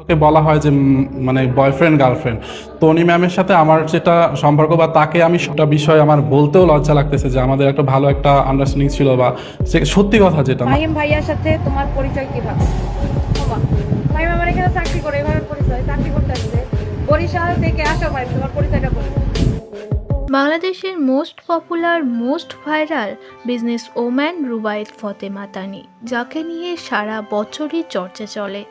ওকে বলা হয় যে মানে বয়ফ্রেন্ড গার্লফ্রেন্ড। তনি ম্যামের সাথে আমার যেটা সম্পর্ক বা তাকে আমি সেটা বিষয় আমার বলতেও লজ্জা লাগতেছে যে আমাদের একটা ভালো একটা আন্ডারস্ট্যান্ডিং ছিল, বা সত্যি কথা যেটা ফাহিম ভাইয়ার সাথে তোমার পরিচয় কিভাবে? বাবা, ফাহিম আমার এখানে চাকরি করে, এভাবে পরিচয়, চাকরি করতে আসছে বরিশাল থেকে আসো ভাই, তোমার পরিচয়টা বলো। বাংলাদেশের most popular most viral business woman Rubayet Fatema Tani, যাকে নিয়ে সারা বছরই চর্চা চলে।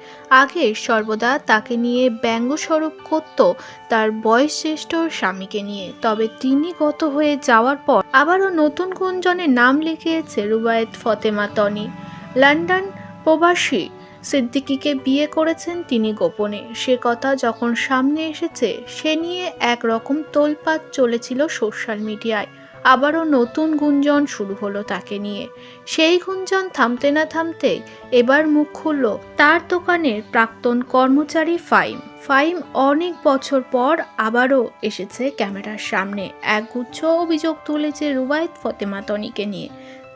আগে সর্বদা তাকে নিয়ে ব্যঙ্গস্বরূপ করত তার বয়সজ্যেষ্ঠ স্বামীকে নিয়ে, তবে তিনি গত হয়ে যাওয়ার পর আবারও নতুন গুঞ্জনে নাম লিখিয়েছে রুবায়েত ফতেমা তনি। লন্ডন প্রবাসী সিদ্দিকীকে বিয়ে করেছেন তিনি গোপনে। সে কথা যখন সামনে এসেছে, সে নিয়ে একরকম তোলপাড় চলেছিল সোশ্যাল মিডিয়ায়। আবারও নতুন গুঞ্জন শুরু হলো তাকে নিয়ে। সেই গুঞ্জন থামতে না থামতেই এবার মুখ খুলল তার দোকানের প্রাক্তন কর্মচারী ফাহিম। ফাহিম অনেক বছর পর আবারও এসেছে ক্যামেরার সামনে। একগুচ্ছ অভিযোগ তুলেছে রুবায়েত ফতেমা তনিকে নিয়ে।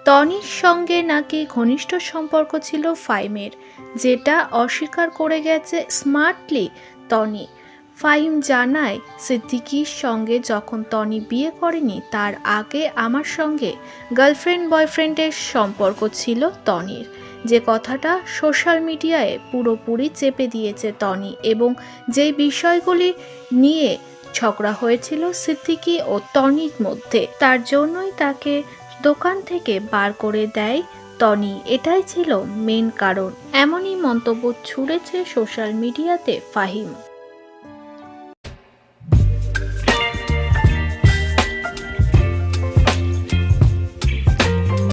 তনির সঙ্গে নাকি ঘনিষ্ঠ সম্পর্ক ছিল ফাহিমের, যেটা অস্বীকার করে গেছে স্মার্টলি তনি। ফাহিম জানায়, সিদ্দিকীর সঙ্গে যখন তনি বিয়ে করেনি তার আগে আমার সঙ্গে গার্লফ্রেন্ড বয়ফ্রেন্ডের সম্পর্ক ছিল তনির, যে কথাটা সোশ্যাল মিডিয়ায় পুরোপুরি চেপে দিয়েছে তনি, এবং যেই বিষয়গুলি নিয়ে ঝগড়া হয়েছিল সিদ্দিকী ও তনির মধ্যে, তার জন্যই তাকে দোকান থেকে বার করে দেয় তনি। এটাই ছিল মেন কারণ। এমনই মন্তব্য ছুড়েছে সোশ্যাল মিডিয়াতে ফাহিম।